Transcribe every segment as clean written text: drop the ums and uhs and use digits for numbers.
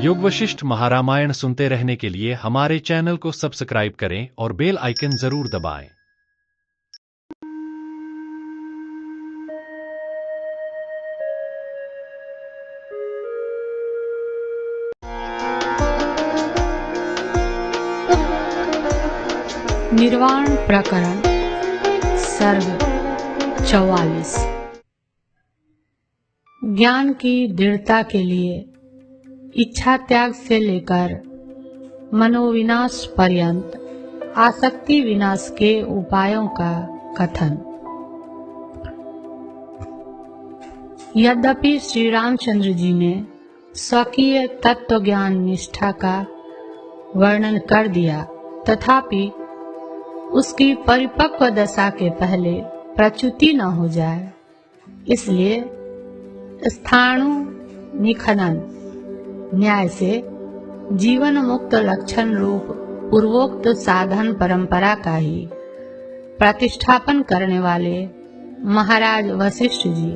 योग वशिष्ठ महारामायण सुनते रहने के लिए हमारे चैनल को सब्सक्राइब करें और बेल आइकन जरूर दबाएं। निर्वाण प्रकरण सर्ग 44। ज्ञान की दृढ़ता के लिए इच्छा त्याग से लेकर मनोविनाश पर्यंत आसक्ति विनाश के उपायों का कथन। यद्यपि श्री रामचंद्र जी ने स्वकीय तत्व ज्ञान निष्ठा का वर्णन कर दिया, तथापि उसकी परिपक्व दशा के पहले प्रच्युति न हो जाए, इसलिए स्थाणु निखनन न्याय से जीवन मुक्त लक्षण रूप पूर्वोक्त साधन परंपरा का ही प्रतिष्ठापन करने वाले महाराज वशिष्ठ जी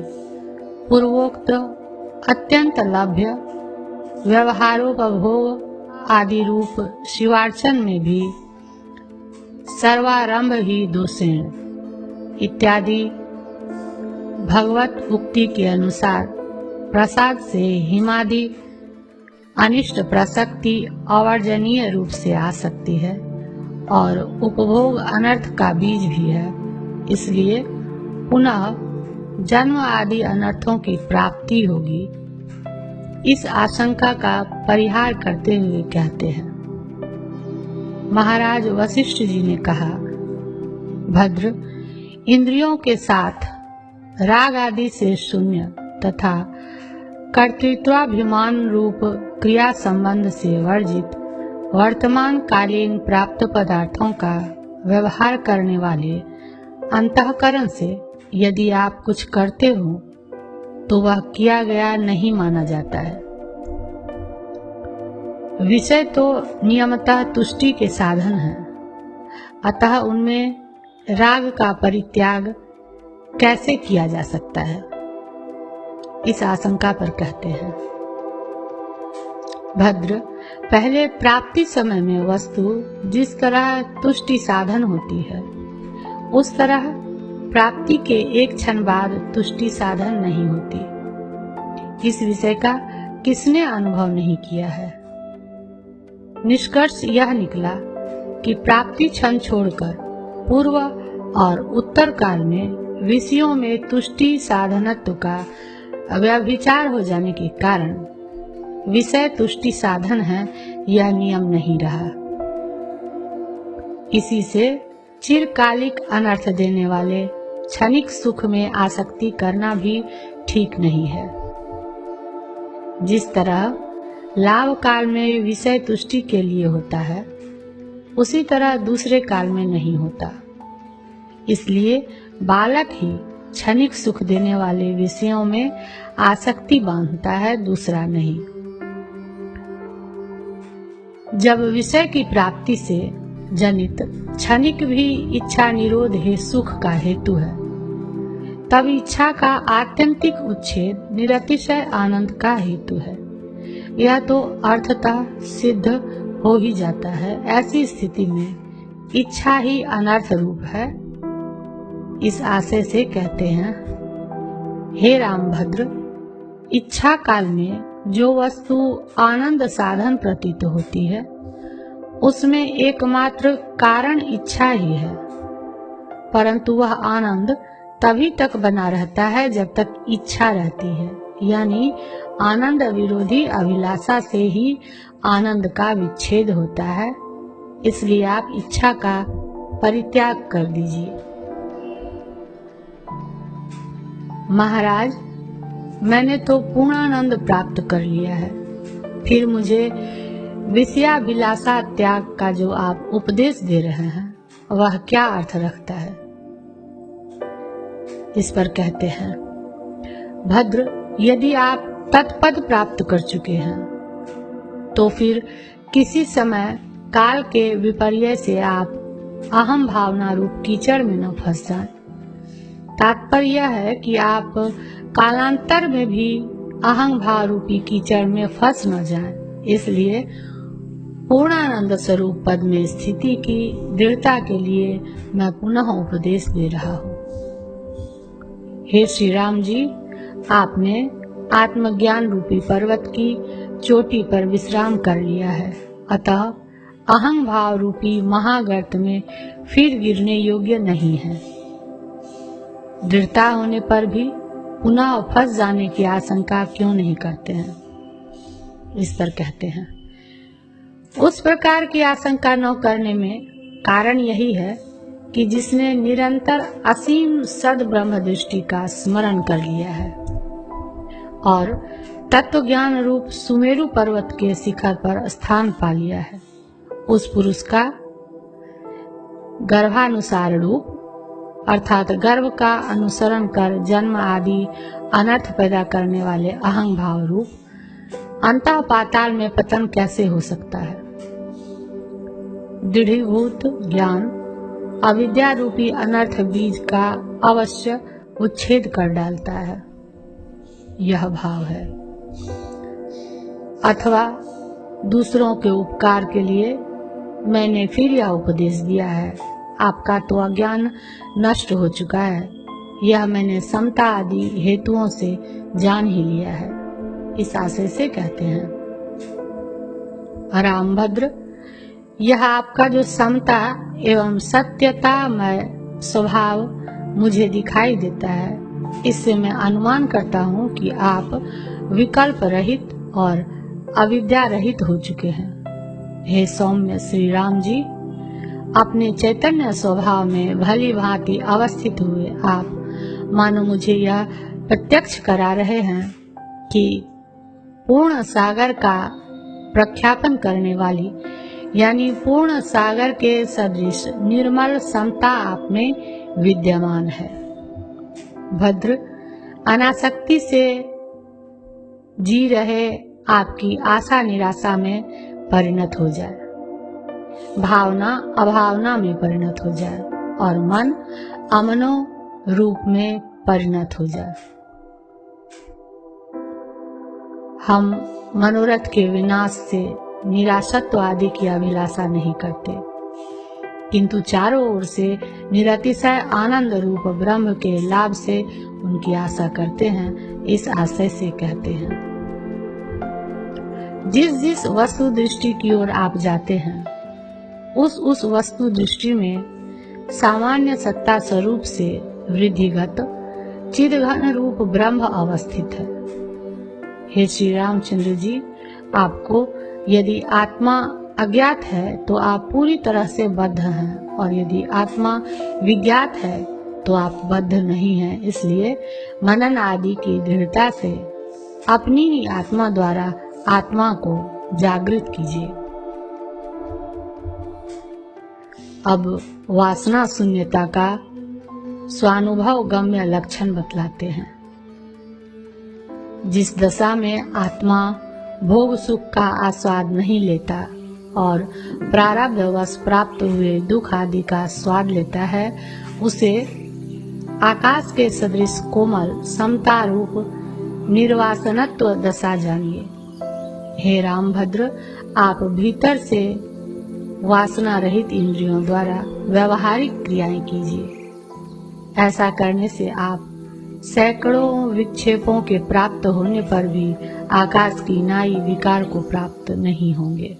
पूर्वोक्त अत्यंत लभ्य व्यवहारोपभोग आदि रूप शिवार्चन में भी सर्वारंभ ही दोषेण इत्यादि भगवत उक्ति के अनुसार प्रसाद से हिमादि अनिष्ट प्रसक्ति अवर्जनीय रूप से आ सकती है और उपभोग अनर्थ का बीज भी है। इसलिए पुनः जन्म आदि अनर्थों की प्राप्ति होगी। इस आशंका का परिहार करते हुए कहते हैं, महाराज वशिष्ठ जी ने कहा, भद्र, इंद्रियों के साथ राग आदि से शून्य तथा कर्तृत्वाभिमान रूप क्रिया संबंध से वर्जित वर्तमान कालीन प्राप्त पदार्थों का व्यवहार करने वाले अंतःकरण से यदि आप कुछ करते हो तो वह किया गया नहीं माना जाता है। विषय तो नियमतः तुष्टि के साधन हैं, अतः उनमें राग का परित्याग कैसे किया जा सकता है, इस आशंका पर कहते हैं, भद्र, पहले प्राप्ति समय में वस्तु जिस तरह तुष्टि साधन होती है, उस तरह प्राप्ति के एक क्षण बाद तुष्टि साधन नहीं होती। इस विषय का किसने अनुभव नहीं किया है। निष्कर्ष यह निकला कि प्राप्ति क्षण छोड़कर पूर्व और उत्तर काल में विषयों में तुष्टि साधनत्व का व्यभिचार हो जाने के कारण विषय तुष्टि साधन है, यह नियम नहीं रहा। इसी से चिरकालिक अनर्थ देने वाले क्षणिक सुख में आसक्ति करना भी ठीक नहीं है। जिस तरह लाभ काल में विषय तुष्टि के लिए होता है, उसी तरह दूसरे काल में नहीं होता। इसलिए बालक ही क्षणिक सुख देने वाले विषयों में आसक्ति बांधता है, दूसरा नहीं। जब विषय की प्राप्ति से जनित क्षणिक भी इच्छा निरोध है सुख का हेतु है, तब इच्छा का आत्यंतिक उच्छेद निरतिशय आनंद का हेतु है। यह तो अर्थतः सिद्ध हो ही जाता है। ऐसी स्थिति में इच्छा ही अनर्थ रूप है। इस आशय से कहते हैं, हे रामभद्र, इच्छा काल में जो वस्तु आनंद साधन प्रतीत होती है, उसमें एकमात्र कारण इच्छा ही है, परंतु वह आनंद तभी तक बना रहता है जब तक इच्छा रहती है, यानी आनंद विरोधी अभिलाषा से ही आनंद का विच्छेद होता है। इसलिए आप इच्छा का परित्याग कर दीजिए। महाराज, मैंने तो पूर्णानंद प्राप्त कर लिया है, फिर मुझे विषयाभिलाषा त्याग का जो आप उपदेश दे रहे हैं, वह क्या अर्थ रखता है। इस पर कहते हैं, भद्र, यदि आप तत्पद प्राप्त कर चुके हैं, तो फिर किसी समय काल के विपर्य से आप अहम भावना रूप कीचड़ में न फंस जाएं। तात्पर्य यह है कि आप कालांतर में भी अहंभाव रूपी कीचड़ में फंस न जाएं। इसलिए पूर्णानंद स्वरूप पद में स्थिति की दृढ़ता के लिए मैं पुनः उपदेश दे रहा हूँ। हे श्री राम जी, आपने आत्मज्ञान रूपी पर्वत की चोटी पर विश्राम कर लिया है, अतः अहं भाव रूपी महागर्त में फिर गिरने योग्य नहीं है। दृढ़ता होने पर भी पुनः फंस जाने की आशंका क्यों नहीं करते हैं? इस पर कहते हैं, उस प्रकार की आशंका न करने में कारण यही है कि जिसने निरंतर असीम सद ब्रह्म दृष्टि का स्मरण कर लिया है और तत्व ज्ञान रूप सुमेरु पर्वत के शिखर पर स्थान पा लिया है, उस पुरुष का गर्भानुसार रूप अर्थात गर्भ का अनुसरण कर जन्म आदि अनर्थ पैदा करने वाले अहं भाव रूप अंतः पाताल में पतन कैसे हो सकता है? दृढ़ीभूत ज्ञान अविद्या रूपी अनर्थ बीज का अवश्य उच्छेद कर डालता है, यह भाव है। अथवा दूसरों के उपकार के लिए मैंने फिर यह उपदेश दिया है, आपका तो अज्ञान नष्ट हो चुका है, यह मैंने समता आदि हेतुओं से जान ही लिया है। इस आशय से कहते हैं, रामभद्र, यह आपका जो समता एवं सत्यतामय स्वभाव मुझे दिखाई देता है, इससे मैं अनुमान करता हूँ कि आप विकल्प रहित और अविद्या रहित हो चुके हैं। हे सौम्य श्री राम जी, अपने चैतन्य स्वभाव में भली भांति अवस्थित हुए आप मानो मुझे यह प्रत्यक्ष करा रहे हैं कि पूर्ण सागर का प्रख्यापन करने वाली यानी पूर्ण सागर के सदृश निर्मल समता आप में विद्यमान है। भद्र, अनासक्ति से जी रहे आपकी आशा निराशा में परिणत हो जाए, भावना अभावना में परिणत हो जाए और मन अमनो रूप में परिणत हो जाए। हम मनोरथ के विनाश से निराशत्व आदि की अभिलाषा नहीं करते, किंतु चारों ओर से निरतिशय आनंद रूप ब्रह्म के लाभ से उनकी आशा करते हैं। इस आशय से कहते हैं, जिस जिस वस्तु दृष्टि की ओर आप जाते हैं, उस वस्तु दृष्टि में सामान्य सत्ता स्वरूप से वृद्धिगत चिदघन रूप ब्रह्म अवस्थित है। हे श्री रामचंद्र जी, आपको यदि आत्मा अज्ञात है तो आप पूरी तरह से बद्ध हैं, और यदि आत्मा विज्ञात है तो आप बद्ध नहीं हैं। इसलिए मनन आदि की दृढ़ता से अपनी ही आत्मा द्वारा आत्मा को जागृत कीजिए। अब वासना शून्यता का स्वानुभव गम्य लक्षण बतलाते हैं। जिस दशा में आत्मा भोग सुख का आस्वाद नहीं लेता और प्रारब्धवश प्राप्त हुए दुख आदि का स्वाद लेता है, उसे आकाश के सदृश कोमल समता रूप निर्वासनत्व दशा जानिए। हे रामभद्र, आप भीतर से वासना रहित इंद्रियों द्वारा व्यवहारिक क्रियाएं कीजिए। ऐसा करने से आप सैकड़ों विक्षेपों के प्राप्त होने पर भी आकाश की नाई विकार को प्राप्त नहीं होंगे।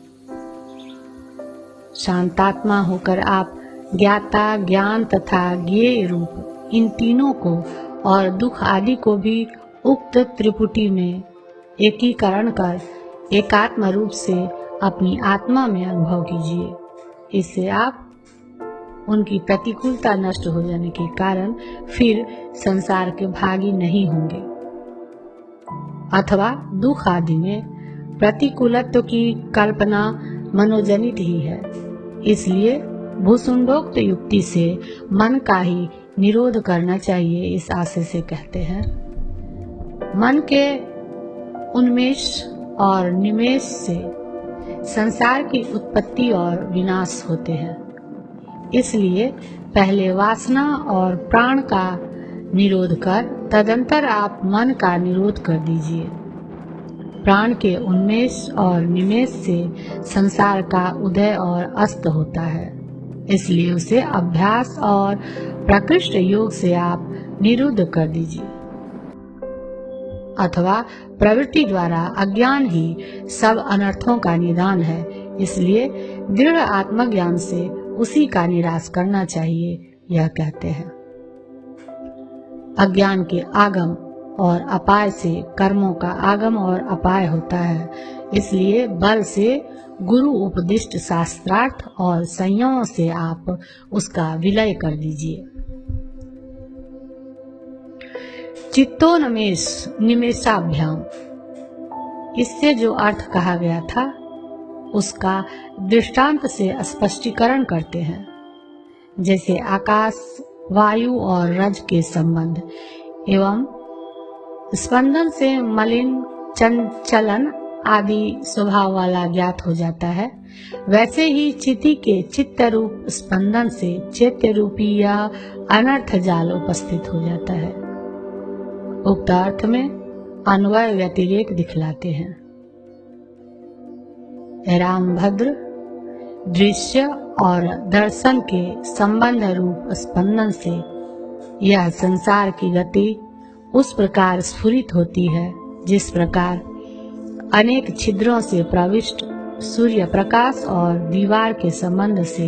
शांतात्मा होकर आप ज्ञाता, ज्ञान तथा ज्ञेय रूप इन तीनों को और दुख आदि को भी उक्त त्रिपुटी में एकीकरण कर एकात्म रूप से अपनी आत्मा में अनुभव कीजिए। इससे आप उनकी प्रतिकूलता नष्ट हो जाने के कारण फिर संसार के भागी नहीं होंगे, अथवा दुख आदि में प्रतिकूलत्व की कल्पना मनोजनित ही है। इसलिए भूसुंडोक्त युक्ति से मन का ही निरोध करना चाहिए। इस आशय से कहते हैं, मन के उन्मेष और निमेष से संसार की उत्पत्ति और विनाश होते हैं। इसलिए पहले वासना और प्राण का निरोध कर तदंतर आप मन का निरोध कर दीजिए। प्राण के उन्मेष और निमेष से संसार का उदय और अस्त होता है, इसलिए उसे अभ्यास और प्रकृष्ट योग से आप निरुद्ध कर दीजिए। अथवा प्रवृत्ति द्वारा अज्ञान ही सब अनर्थों का निदान है, इसलिए दृढ़ आत्मज्ञान से उसी का निराश करना चाहिए, यह कहते हैं। अज्ञान के आगम और अपाय से कर्मों का आगम और अपाय होता है, इसलिए बल से गुरु उपदिष्ट शास्त्रार्थ और संयम से आप उसका विलय कर दीजिए। चित्तोन्मेष निमेषाभ्याम, इससे जो अर्थ कहा गया था उसका दृष्टांत से स्पष्टीकरण करते हैं। जैसे आकाश, वायु और रज के संबंध एवं स्पंदन से मलिन, चंचलन आदि स्वभाव वाला ज्ञात हो जाता है, वैसे ही चिति के चित्त रूप स्पंदन से चैत्य रूपी या अनर्थ जाल उपस्थित हो जाता है। उक्त अर्थ में अन्वय व्यतिरेक दिखलाते हैं। रामभद्र दृश्य और दर्शन के संबंध रूप स्पंदन से यह संसार की गति उस प्रकार स्फुरित होती है जिस प्रकार अनेक छिद्रों से प्रविष्ट सूर्य प्रकाश और दीवार के संबंध से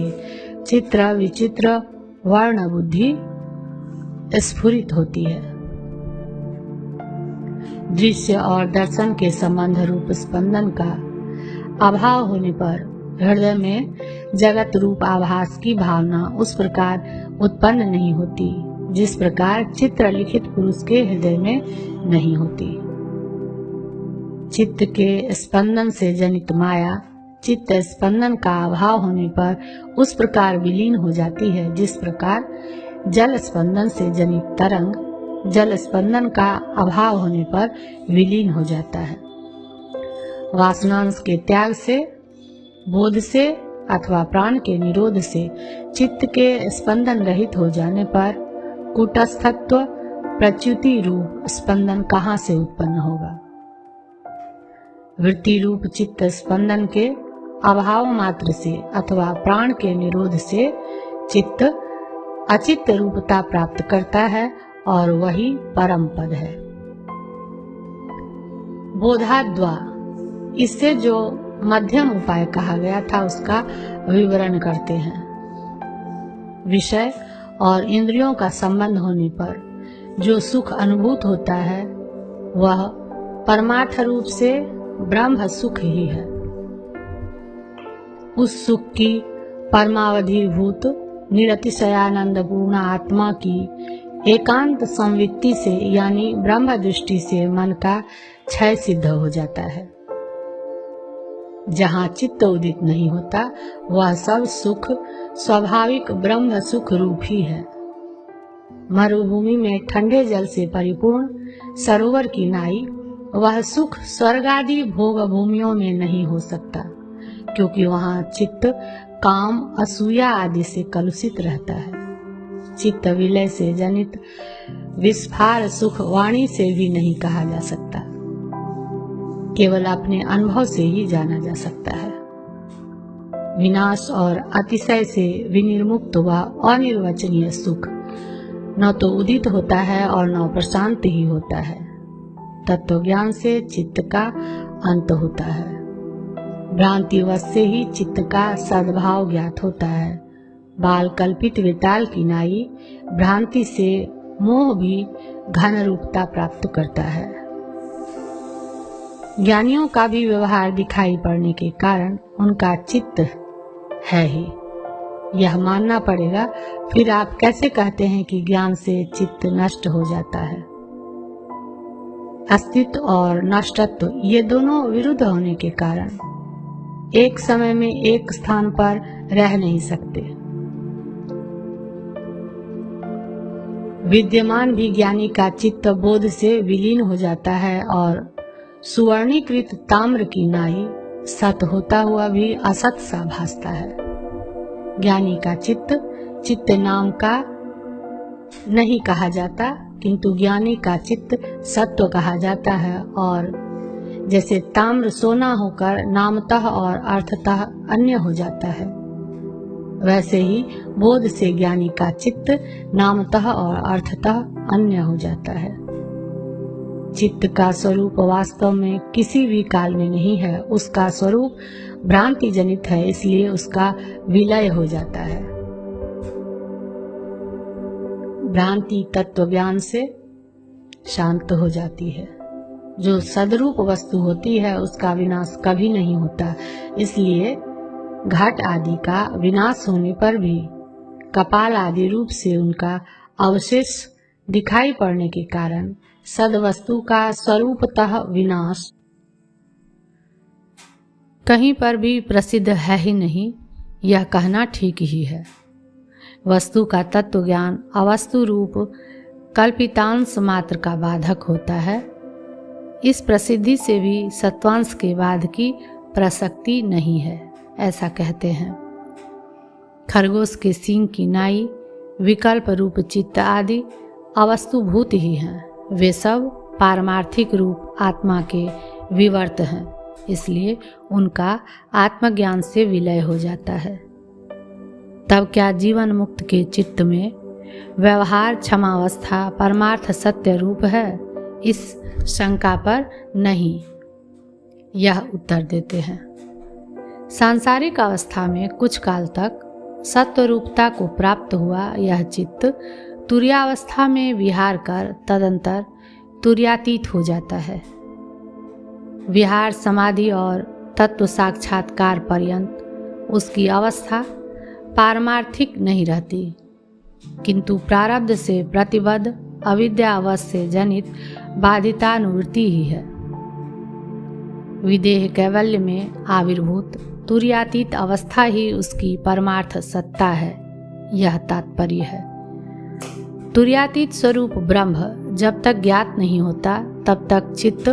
चित्र विचित्र वर्ण बुद्धि स्फुरित होती है। दृश्य और दर्शन के संबंध रूप स्पंदन का अभाव होने पर हृदय में जगत रूप आभास की भावना उस प्रकार उत्पन्न नहीं होती जिस प्रकार चित्र लिखित पुरुष के हृदय में नहीं होती। चित्त के स्पंदन से जनित माया चित्त स्पंदन का अभाव होने पर उस प्रकार विलीन हो जाती है जिस प्रकार जल स्पंदन से जनित तरंग जल स्पंदन का अभाव होने पर विलीन हो जाता है। वासनांश के त्याग से, बोध से अथवा प्राण के निरोध से चित्त के स्पंदन रहित हो जाने पर कूटस्थत्व प्रच्युति रूप स्पंदन कहाँ से उत्पन्न होगा। वृत्ति रूप चित्त स्पंदन के अभाव मात्र से अथवा प्राण के निरोध से चित्त अचित्त रूपता प्राप्त करता है और वही परम पद है। बोधाद्वा, इससे जो मध्यम उपाय कहा गया था उसका विवरण करते हैं। विषय और इंद्रियों का संबंध होने पर जो सुख अनुभूत होता है वह परमार्थ रूप से ब्रह्म सुख ही है। उस सुख की परमावधिभूत निरतिशयानंद पूर्ण आत्मा की एकांत संवित्ति से यानी ब्रह्म दृष्टि से मन का क्षय सिद्ध हो जाता है। जहाँ चित्त उदित नहीं होता वह सब सुख स्वाभाविक ब्रह्म सुख रूप ही है। मरुभूमि में ठंडे जल से परिपूर्ण सरोवर की नाई वह सुख स्वर्ग आदि भोग भूमियों में नहीं हो सकता, क्योंकि वहाँ चित्त काम असूया आदि से कलुषित रहता है। चित्त विलय से जनित विस्फार सुख वाणी से भी नहीं कहा जा सकता, केवल अपने अनुभव से ही जाना जा सकता है। विनाश और अतिशय से विनिर्मुक्त व अनिर्वचनीय सुख न तो उदित होता है और न प्रशांत ही होता है। तत्व ज्ञान से चित्त का अंत होता है। भ्रांतिवश से ही चित्त का सद्भाव ज्ञात होता है। बाल कल्पित विताल की नाई भ्रांति से मोह भी घन रूपता प्राप्त करता है। ज्ञानियों का भी व्यवहार दिखाई पड़ने के कारण उनका चित्त है ही, यह मानना पड़ेगा। फिर आप कैसे कहते हैं कि ज्ञान से चित्त नष्ट हो जाता है। अस्तित्व और नष्टत्व ये दोनों विरुद्ध होने के कारण एक समय में एक स्थान पर रह नहीं सकते। विद्यमान भी ज्ञानी का चित्त बोध से विलीन हो जाता है और सुवर्णीकृत ताम्र की नाई सत होता हुआ भी असत सा भासता है। ज्ञानी का चित्त नाम का नहीं कहा जाता, किंतु ज्ञानी का चित्त सत्व कहा जाता है और जैसे ताम्र सोना होकर नामतः और अर्थतः अन्य हो जाता है, वैसे ही बोध से ज्ञानी का चित्त नामतः और अर्थतः अन्य हो जाता है। चित्त का स्वरूप वास्तव में किसी भी काल में नहीं है, उसका स्वरूप भ्रांति जनित है, इसलिए उसका विलय हो जाता है। भ्रांति तत्व ज्ञान से शांत हो जाती है। जो सदरूप वस्तु होती है उसका विनाश कभी नहीं होता, इसलिए घट आदि का विनाश होने पर भी कपाल आदि रूप से उनका अवशेष दिखाई पड़ने के कारण सदवस्तु का स्वरूपतः विनाश कहीं पर भी प्रसिद्ध है ही नहीं, यह कहना ठीक ही है। वस्तु का तत्व ज्ञान अवस्तु रूप कल्पितांश मात्र का बाधक होता है। इस प्रसिद्धि से भी सत्वांश के बाद की प्रसक्ति नहीं है, ऐसा कहते हैं। खरगोश के सींग की नाई, विकल्प रूप चित्त आदि अवस्तुभूत ही हैं। वे सब पारमार्थिक रूप आत्मा के विवर्त हैं, इसलिए उनका आत्मज्ञान से विलय हो जाता है। तब क्या जीवन मुक्त के चित्त में व्यवहार क्षमावस्था परमार्थ सत्य रूप है? इस शंका पर नहीं, यह उत्तर देते हैं। सांसारिक अवस्था में कुछ काल तक सत्व रूपता को प्राप्त हुआ यह चित्त तुर्यावस्था में विहार कर तदंतर तुर्यातीत हो जाता है। विहार समाधि और तत्व साक्षात्कार पर्यंत उसकी अवस्था पारमार्थिक नहीं रहती, किंतु प्रारब्ध से प्रतिबद्ध अविद्यावश से जनित बाधितानुवृत्ति ही है। विदेह कैवल्य में आविर्भूत तुर्यातीत अवस्था ही उसकी परमार्थ सत्ता है, यह तात्पर्य है। तुर्यातीत स्वरूप ब्रह्म जब तक ज्ञात नहीं होता तब तक चित्त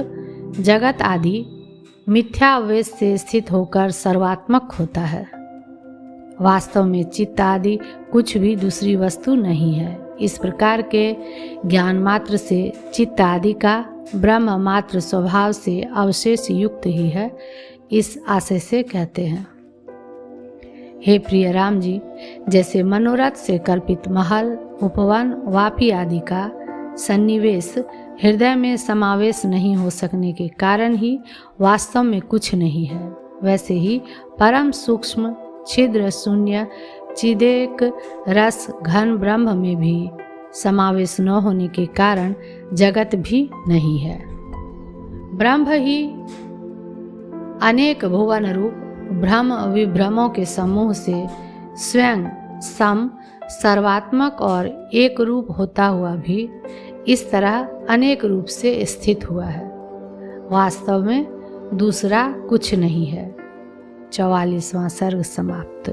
जगत आदि मिथ्या अवयव से स्थित होकर सर्वात्मक होता है। वास्तव में चित्त आदि कुछ भी दूसरी वस्तु नहीं है। इस प्रकार के ज्ञान मात्र से चित्त आदि का ब्रह्म मात्र स्वभाव से अवशेष युक्त ही है, इस आशय से कहते हैं। हे प्रिय राम जी, जैसे मनोरथ से कल्पित महल, उपवन, वापी आदि का सन्निवेश हृदय में समावेश नहीं हो सकने के कारण ही वास्तव में कुछ नहीं है, वैसे ही परम सूक्ष्म छिद्र शून्य चिदेक रस घन ब्रह्म में भी समावेश न होने के कारण जगत भी नहीं है। ब्रह्म ही अनेक भुवन रूप भ्रम विभ्रमों के समूह से स्वयं सम सर्वात्मक और एक रूप होता हुआ भी इस तरह अनेक रूप से स्थित हुआ है। वास्तव में दूसरा कुछ नहीं है। 44वां सर्ग समाप्त।